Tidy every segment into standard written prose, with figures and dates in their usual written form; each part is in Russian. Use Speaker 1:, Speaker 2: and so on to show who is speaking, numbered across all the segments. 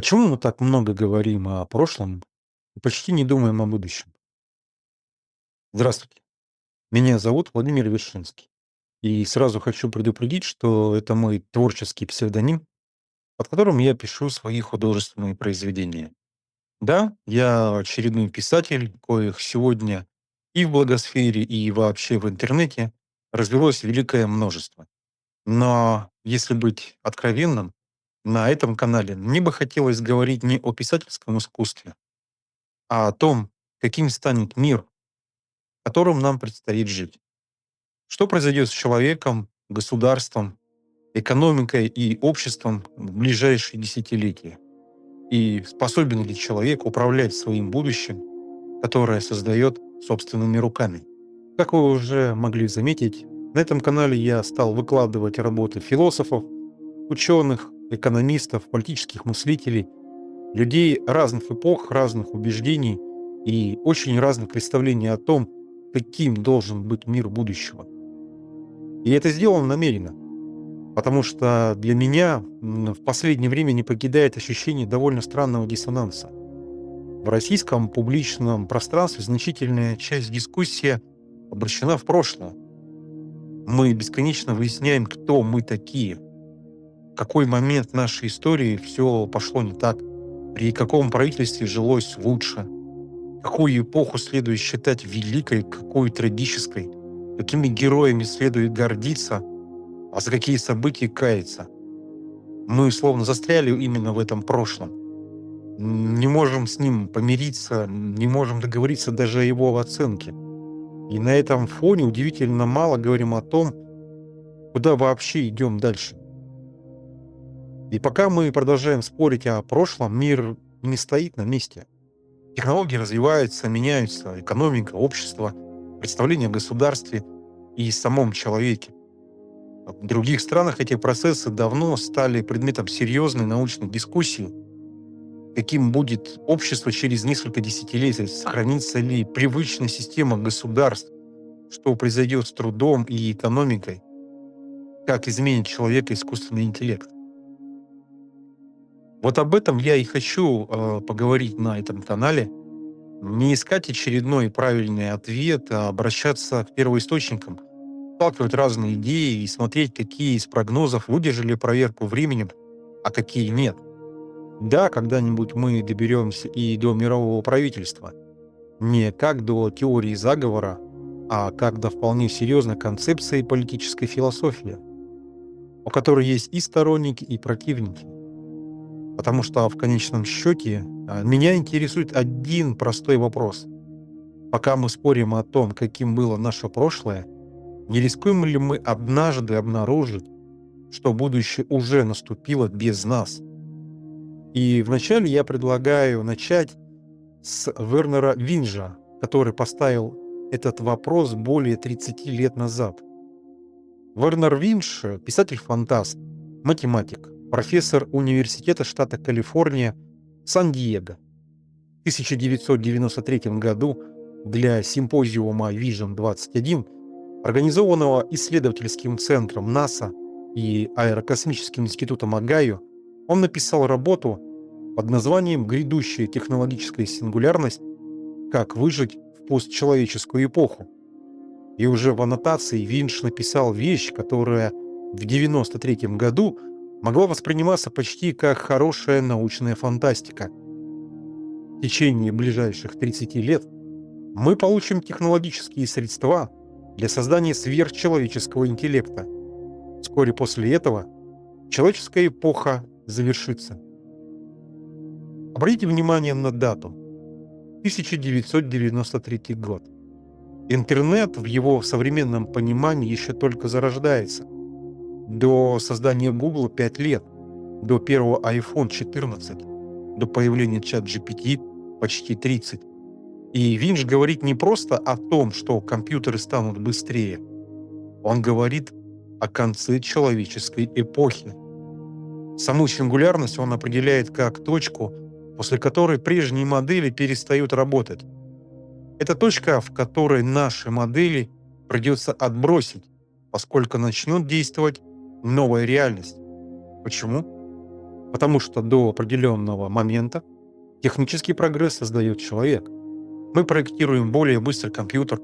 Speaker 1: Почему мы так много говорим о прошлом и почти не думаем о будущем? Здравствуйте, меня зовут Владимир Вершинский. И сразу хочу предупредить, что это мой творческий псевдоним, под которым я пишу свои художественные произведения. Да, я очередной писатель, коих сегодня и в благосфере, и вообще в интернете развелось великое множество. Но если быть откровенным, на этом канале мне бы хотелось говорить не о писательском искусстве, а о том, каким станет мир, в котором нам предстоит жить. Что произойдет с человеком, государством, экономикой и обществом в ближайшие десятилетия? И способен ли человек управлять своим будущим, которое создает собственными руками? Как вы уже могли заметить, на этом канале я стал выкладывать работы философов, ученых, экономистов, политических мыслителей, людей разных эпох, разных убеждений и очень разных представлений о том, каким должен быть мир будущего. И это сделано намеренно, потому что для меня в последнее время не покидает ощущение довольно странного диссонанса. В российском публичном пространстве значительная часть дискуссии обращена в прошлое. Мы бесконечно выясняем, кто мы такие, в какой момент нашей истории все пошло не так, при каком правительстве жилось лучше, какую эпоху следует считать великой, какую трагической, какими героями следует гордиться, а за какие события каяться. Мы словно застряли именно в этом прошлом. Не можем с ним помириться, не можем договориться даже о его оценке. И на этом фоне удивительно мало говорим о том, куда вообще идем дальше. И пока мы продолжаем спорить о прошлом, мир не стоит на месте. Технологии развиваются, меняются, экономика, общество, представление о государстве и самом человеке. В других странах эти процессы давно стали предметом серьезной научной дискуссии. Каким будет общество через несколько десятилетий? Сохранится ли привычная система государств? Что произойдет с трудом и экономикой? Как изменит человека искусственный интеллект? Вот об этом я и хочу поговорить на этом канале. Не искать очередной правильный ответ, а обращаться к первоисточникам, сталкивать разные идеи и смотреть, какие из прогнозов выдержали проверку временем, а какие нет. Да, когда-нибудь мы доберемся и до мирового правительства. Не как до теории заговора, а как до вполне серьезной концепции политической философии, у которой есть и сторонники, и противники. Потому что в конечном счете меня интересует один простой вопрос. Пока мы спорим о том, каким было наше прошлое, не рискуем ли мы однажды обнаружить, что будущее уже наступило без нас? И вначале я предлагаю начать с Вернера Винжа, который поставил этот вопрос более 30 лет назад. Вернер Винж — писатель-фантаст, математик, профессор университета штата Калифорния, Сан-Диего. В 1993 году для симпозиума Vision 21, организованного исследовательским центром НАСА и Аэрокосмическим институтом Огайо, он написал работу под названием «Грядущая технологическая сингулярность. Как выжить в постчеловеческую эпоху». И уже в аннотации Винч написал вещь, которая в 1993 году могла восприниматься почти как хорошая научная фантастика. В течение ближайших 30 лет мы получим технологические средства для создания сверхчеловеческого интеллекта. Вскоре после этого человеческая эпоха завершится. Обратите внимание на дату. 1993 год. Интернет в его современном понимании еще только зарождается. До создания Google 5 лет, до первого iPhone 14, до появления ChatGPT почти 30. И Винч говорит не просто о том, что компьютеры станут быстрее. Он говорит о конце человеческой эпохи. Саму сингулярность он определяет как точку, после которой прежние модели перестают работать. Это точка, в которой наши модели придется отбросить, поскольку начнет действовать новая реальность. Почему? Потому что до определенного момента технический прогресс создает человек. Мы проектируем более быстрый компьютер,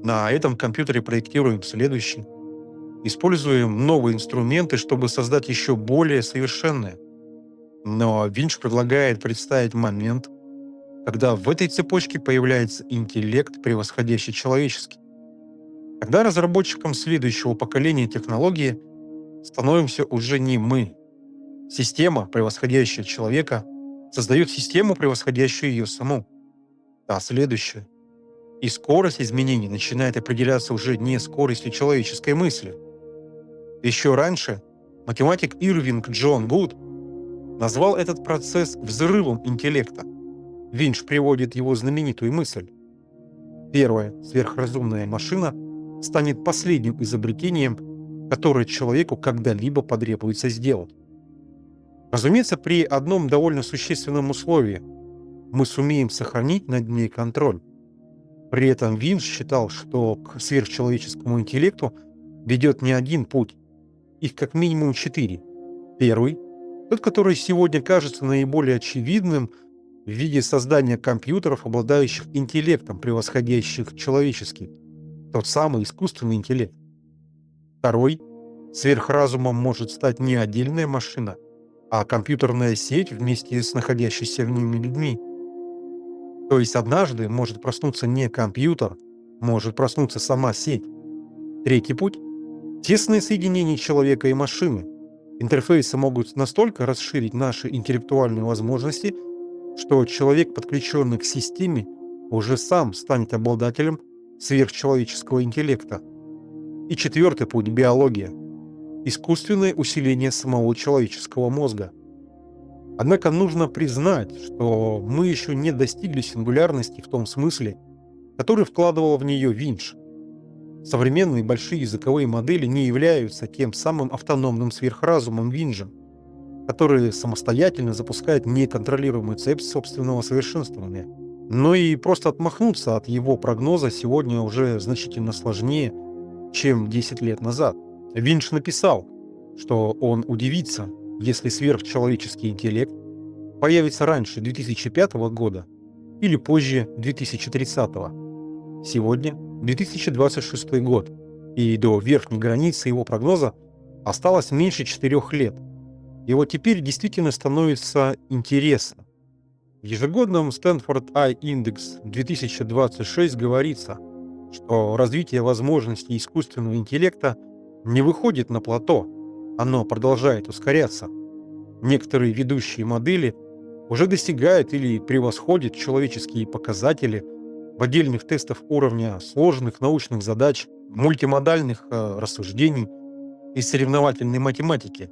Speaker 1: на этом компьютере проектируем следующий, используем новые инструменты, чтобы создать еще более совершенное. Но Винч предлагает представить момент, когда в этой цепочке появляется интеллект, превосходящий человеческий. Когда разработчиком следующего поколения технологии становимся уже не мы. Система, превосходящая человека, создает систему, превосходящую ее саму. А следующее. И скорость изменений начинает определяться уже не скоростью человеческой мысли. Еще раньше математик Ирвинг Джон Гуд назвал этот процесс взрывом интеллекта. Винч приводит его знаменитую мысль. Первая сверхразумная машина станет последним изобретением, которое человеку когда-либо потребуется сделать. Разумеется, при одном довольно существенном условии: мы сумеем сохранить над ней контроль. При этом Винч считал, что к сверхчеловеческому интеллекту ведет не один путь, их как минимум 4. Первый, тот, который сегодня кажется наиболее очевидным, в виде создания компьютеров, обладающих интеллектом, превосходящих человеческий, тот самый искусственный интеллект. Второй, сверхразумом может стать не отдельная машина, а компьютерная сеть вместе с находящимися в ними людьми. То есть однажды может проснуться не компьютер, может проснуться сама сеть. Третий путь — тесное соединение человека и машины. Интерфейсы могут настолько расширить наши интеллектуальные возможности, что человек, подключенный к системе, уже сам станет обладателем сверхчеловеческого интеллекта. И четвертый путь — биология. Искусственное усиление самого человеческого мозга. Однако нужно признать, что мы еще не достигли сингулярности в том смысле, который вкладывал в нее Винч. Современные большие языковые модели не являются тем самым автономным сверхразумом Винча, который самостоятельно запускает неконтролируемую цепь собственного совершенствования. Но и просто отмахнуться от его прогноза сегодня уже значительно сложнее, чем 10 лет назад. Винч написал, что он удивится, если сверхчеловеческий интеллект появится раньше 2005 года или позже 2030. Сегодня 2026 год, и до верхней границы его прогноза осталось меньше 4 лет. И вот теперь действительно становится интересно. В ежегодном Stanford iIndex 2026 говорится, что развитие возможностей искусственного интеллекта не выходит на плато, оно продолжает ускоряться. Некоторые ведущие модели уже достигают или превосходят человеческие показатели в отдельных тестах уровня сложных научных задач, мультимодальных рассуждений и соревновательной математики.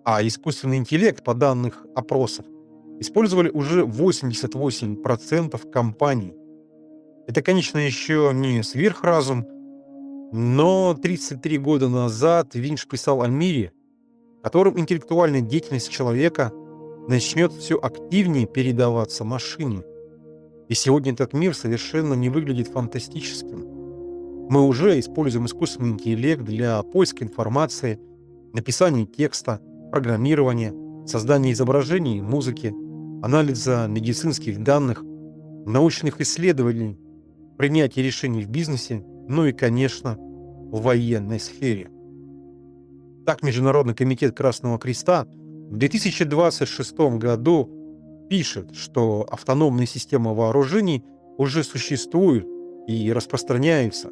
Speaker 1: А искусственный интеллект, по данным опросов, использовали уже 88% компаний. Это, конечно, еще не сверхразум, но 33 года назад Винч писал о мире, в котором интеллектуальная деятельность человека начнет все активнее передаваться машине. И сегодня этот мир совершенно не выглядит фантастическим. Мы уже используем искусственный интеллект для поиска информации, написания текста, программирования, создания изображений и музыки, анализа медицинских данных, научных исследований, принятия решений в бизнесе, ну и, конечно, в военной сфере. Так, Международный комитет Красного Креста в 2026 году пишет, что автономные системы вооружений уже существуют и распространяются,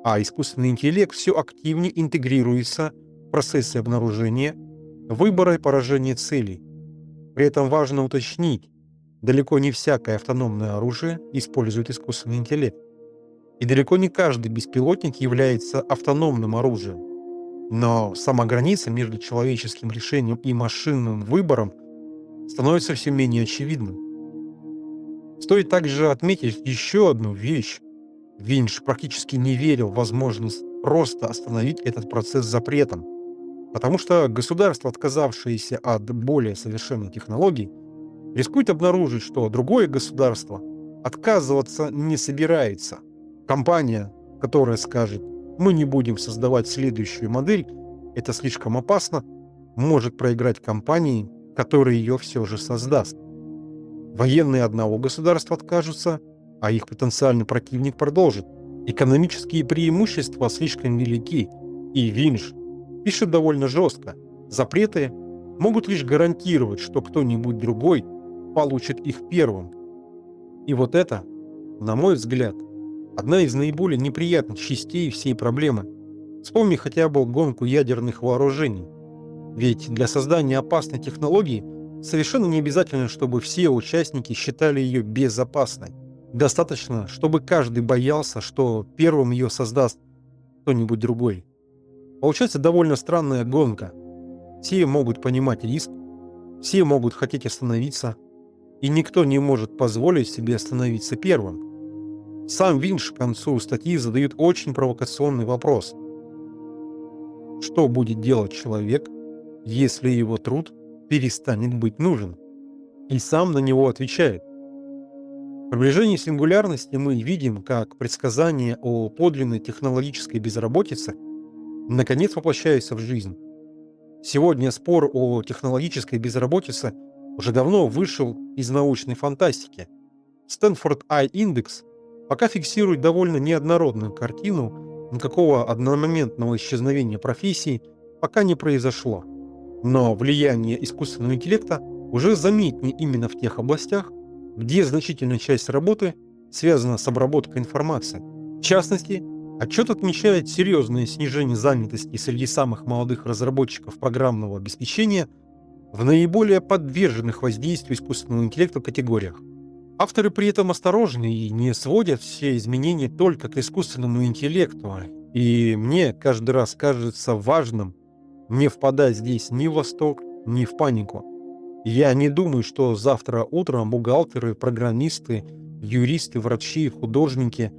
Speaker 1: а искусственный интеллект все активнее интегрируется в процессы обнаружения, выбора и поражения целей. При этом важно уточнить, далеко не всякое автономное оружие использует искусственный интеллект. И далеко не каждый беспилотник является автономным оружием. Но сама граница между человеческим решением и машинным выбором становится все менее очевидным. Стоит также отметить еще одну вещь. Винч практически не верил в возможность просто остановить этот процесс запретом, потому что государство, отказавшееся от более совершенных технологий, рискует обнаружить, что другое государство отказываться не собирается. Компания, которая скажет: мы не будем создавать следующую модель, это слишком опасно, может проиграть компании, который ее все же создаст. Военные одного государства откажутся, а их потенциальный противник продолжит. Экономические преимущества слишком велики, и Винч пишет довольно жестко. Запреты могут лишь гарантировать, что кто-нибудь другой получит их первым. И вот это, на мой взгляд, одна из наиболее неприятных частей всей проблемы. Вспомни хотя бы гонку ядерных вооружений. Ведь для создания опасной технологии совершенно не обязательно, чтобы все участники считали ее безопасной. Достаточно, чтобы каждый боялся, что первым ее создаст кто-нибудь другой. Получается довольно странная гонка. Все могут понимать риск, все могут хотеть остановиться, и никто не может позволить себе остановиться первым. Сам Винч к концу статьи задает очень провокационный вопрос. Что будет делать человек, если его труд перестанет быть нужен? И сам на него отвечает. В приближении сингулярности мы видим, как предсказания о подлинной технологической безработице наконец воплощаются в жизнь. Сегодня спор о технологической безработице уже давно вышел из научной фантастики. Stanford I-индекс пока фиксирует довольно неоднородную картину, никакого одномоментного исчезновения профессий пока не произошло. Но влияние искусственного интеллекта уже заметнее именно в тех областях, где значительная часть работы связана с обработкой информации. В частности, отчет отмечает серьезное снижение занятости среди самых молодых разработчиков программного обеспечения в наиболее подверженных воздействию искусственного интеллекта категориях. Авторы при этом осторожны и не сводят все изменения только к искусственному интеллекту. И мне каждый раз кажется важным не впадать здесь ни в восторг, ни в панику. Я не думаю, что завтра утром бухгалтеры, программисты, юристы, врачи, художники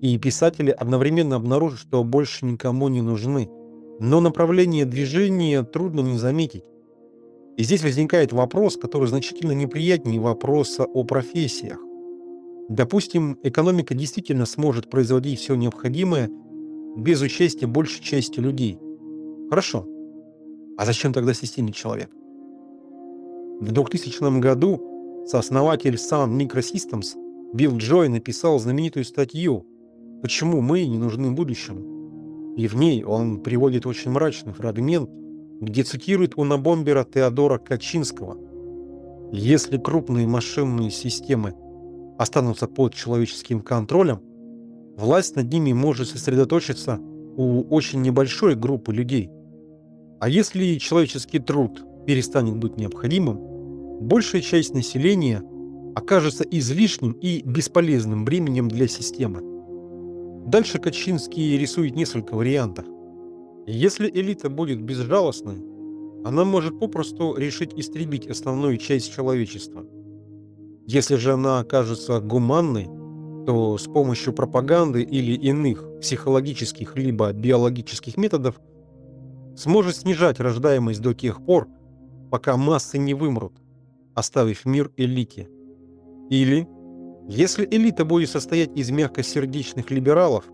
Speaker 1: и писатели одновременно обнаружат, что больше никому не нужны. Но направление движения трудно не заметить. И здесь возникает вопрос, который значительно неприятнее вопроса о профессиях. Допустим, экономика действительно сможет производить все необходимое без участия большей части людей. Хорошо. А зачем тогда системе человек? В 2000 году сооснователь Sun Microsystems Билл Джой написал знаменитую статью «Почему мы не нужны будущему?». И в ней он приводит очень мрачный фрагмент, где цитирует унабомбера Теодора Качинского. Если крупные машинные системы останутся под человеческим контролем, власть над ними может сосредоточиться у очень небольшой группы людей. А если человеческий труд перестанет быть необходимым, большая часть населения окажется излишним и бесполезным бременем для системы. Дальше Качинский рисует несколько вариантов. Если элита будет безжалостной, она может попросту решить истребить основную часть человечества. Если же она окажется гуманной, то с помощью пропаганды или иных психологических либо биологических методов сможет снижать рождаемость до тех пор, пока массы не вымрут, оставив мир элите. Или, если элита будет состоять из мягкосердечных либералов,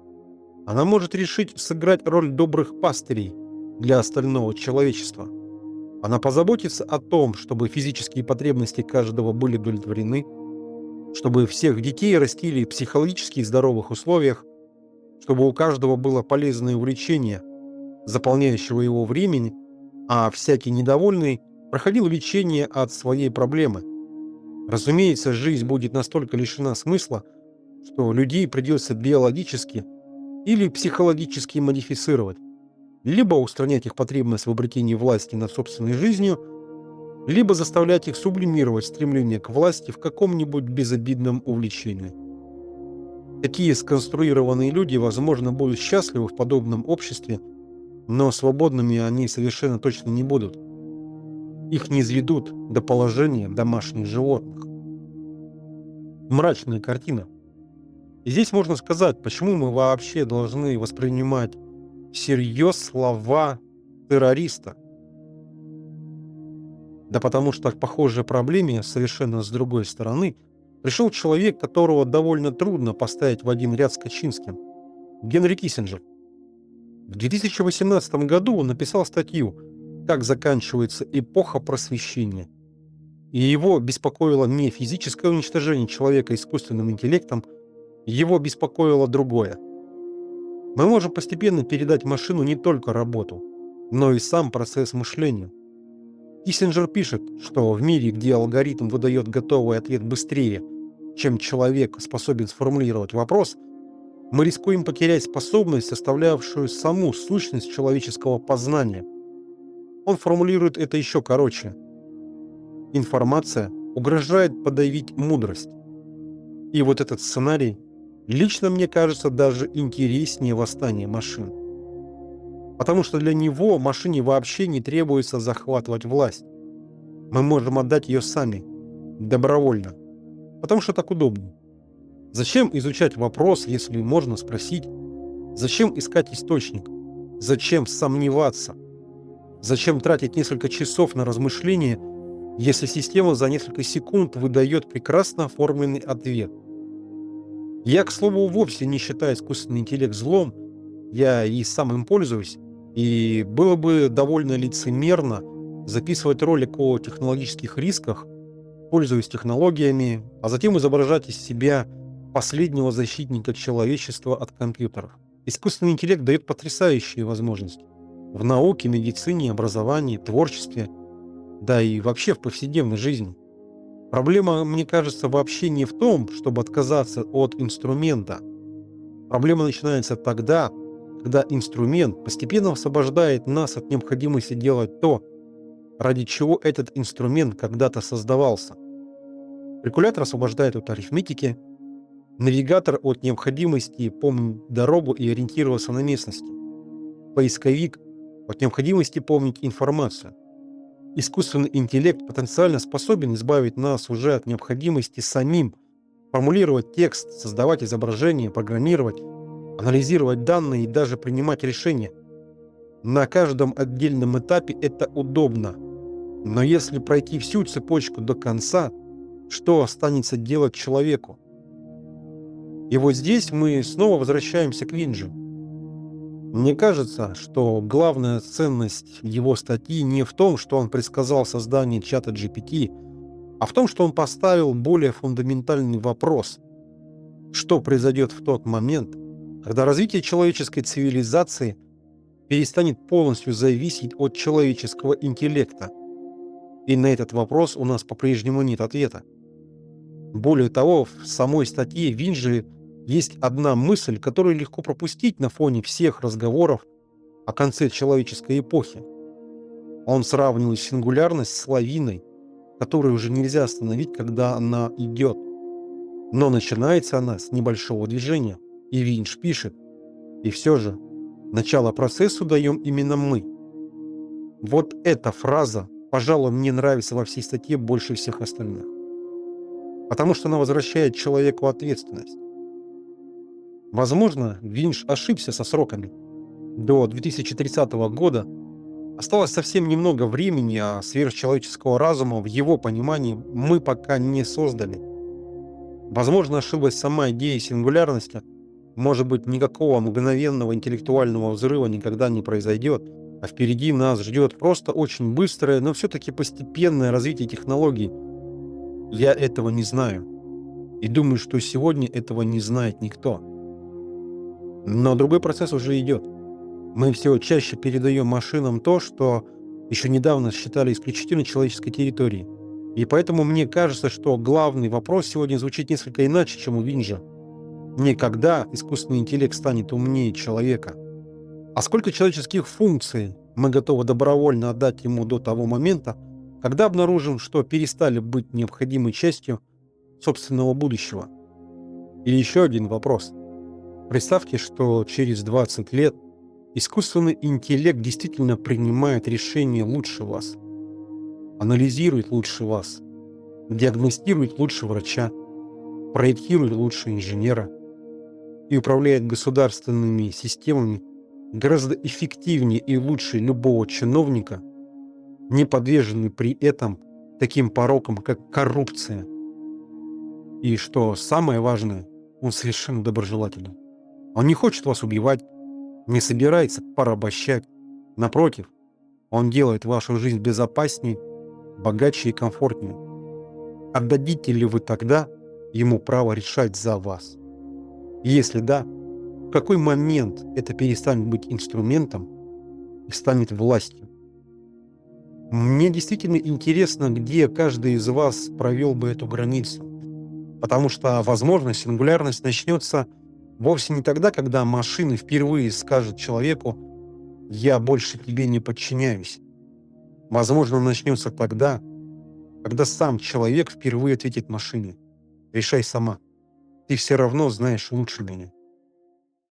Speaker 1: она может решить сыграть роль добрых пастырей для остального человечества. Она позаботится о том, чтобы физические потребности каждого были удовлетворены, чтобы всех детей растили в психологически здоровых условиях, чтобы у каждого было полезное увлечение, заполняющего его времени, а всякий недовольный проходил лечение от своей проблемы. Разумеется, жизнь будет настолько лишена смысла, что людей придется биологически или психологически модифицировать, либо устранять их потребность в обретении власти над собственной жизнью, либо заставлять их сублимировать стремление к власти в каком-нибудь безобидном увлечении. Такие сконструированные люди, возможно, будут счастливы в подобном обществе, но свободными они совершенно точно не будут. Их не изведут до положения домашних животных. Мрачная картина. И здесь можно сказать, почему мы вообще должны воспринимать всерьез слова террориста. Да потому что к похожей проблеме совершенно с другой стороны пришел человек, которого довольно трудно поставить в один ряд с Качинским. Генри Киссинджер. В 2018 году он написал статью как заканчивается эпоха просвещения. И его беспокоило не физическое уничтожение человека искусственным интеллектом, его беспокоило другое. Мы можем постепенно передать машину не только работу, но и сам процесс мышления. Киссинджер пишет, что в мире, где алгоритм выдает готовый ответ быстрее, чем человек способен сформулировать вопрос, мы рискуем потерять способность, составлявшую саму сущность человеческого познания. Он формулирует это еще короче. Информация угрожает подавить мудрость. И вот этот сценарий лично мне кажется даже интереснее восстания машин. Потому что для него машине вообще не требуется захватывать власть. Мы можем отдать ее сами, добровольно. Потому что так удобно. Зачем изучать вопрос, если можно спросить? Зачем искать источник? Зачем сомневаться? Зачем тратить несколько часов на размышления, если система за несколько секунд выдает прекрасно оформленный ответ? Я, к слову, вовсе не считаю искусственный интеллект злом, я и сам им пользуюсь, и было бы довольно лицемерно записывать ролик о технологических рисках, пользуясь технологиями, а затем изображать из себя последнего защитника человечества от компьютеров. Искусственный интеллект дает потрясающие возможности в науке, медицине, образовании, творчестве, да и вообще в повседневной жизни. Проблема, мне кажется, вообще не в том, чтобы отказаться от инструмента. Проблема начинается тогда, когда инструмент постепенно освобождает нас от необходимости делать то, ради чего этот инструмент когда-то создавался. Калькулятор освобождает от арифметики, навигатор от необходимости помнить дорогу и ориентироваться на местности, поисковик от необходимости помнить информацию. Искусственный интеллект потенциально способен избавить нас уже от необходимости самим формулировать текст, создавать изображения, программировать, анализировать данные и даже принимать решения. На каждом отдельном этапе это удобно. Но если пройти всю цепочку до конца, что останется делать человеку? И вот здесь мы снова возвращаемся к Винджи. Мне кажется, что главная ценность его статьи не в том, что он предсказал создание чата GPT, а в том, что он поставил более фундаментальный вопрос. Что произойдет в тот момент, когда развитие человеческой цивилизации перестанет полностью зависеть от человеческого интеллекта? И на этот вопрос у нас по-прежнему нет ответа. Более того, в самой статье Винджи есть одна мысль, которую легко пропустить на фоне всех разговоров о конце человеческой эпохи. Он сравнивал сингулярность с лавиной, которую уже нельзя остановить, когда она идет. Но начинается она с небольшого движения. И Виндж пишет: и все же, начало процессу даем именно мы. Вот эта фраза, пожалуй, мне нравится во всей статье больше всех остальных. Потому что она возвращает человеку ответственность. Возможно, Виндж ошибся со сроками. До 2030 года осталось совсем немного времени, а сверхчеловеческого разума в его понимании мы пока не создали. Возможно, ошиблась сама идея сингулярности. Может быть, никакого мгновенного интеллектуального взрыва никогда не произойдет, а впереди нас ждет просто очень быстрое, но все-таки постепенное развитие технологий. Я этого не знаю. И думаю, что сегодня этого не знает никто. Но другой процесс уже идет. Мы все чаще передаем машинам то, что еще недавно считали исключительно человеческой территорией. И поэтому мне кажется, что главный вопрос сегодня звучит несколько иначе, чем у Винджа. Не когда искусственный интеллект станет умнее человека, а сколько человеческих функций мы готовы добровольно отдать ему до того момента, когда обнаружим, что перестали быть необходимой частью собственного будущего. И еще один вопрос. Представьте, что через 20 лет искусственный интеллект действительно принимает решения лучше вас, анализирует лучше вас, диагностирует лучше врача, проектирует лучше инженера и управляет государственными системами гораздо эффективнее и лучше любого чиновника, не подверженный при этом таким порокам, как коррупция. И что самое важное, он совершенно доброжелательный. Он не хочет вас убивать, не собирается порабощать. Напротив, Он делает вашу жизнь безопаснее, богаче и комфортнее. Отдадите ли вы тогда ему право решать за вас? Если да, в какой момент это перестанет быть инструментом и станет властью? Мне действительно интересно, где каждый из вас провел бы эту границу. Потому что, возможно, сингулярность начнется вовсе не тогда, когда машина впервые скажет человеку «я больше тебе не подчиняюсь». Возможно, начнется тогда, когда сам человек впервые ответит машине «решай сама, ты все равно знаешь лучше меня».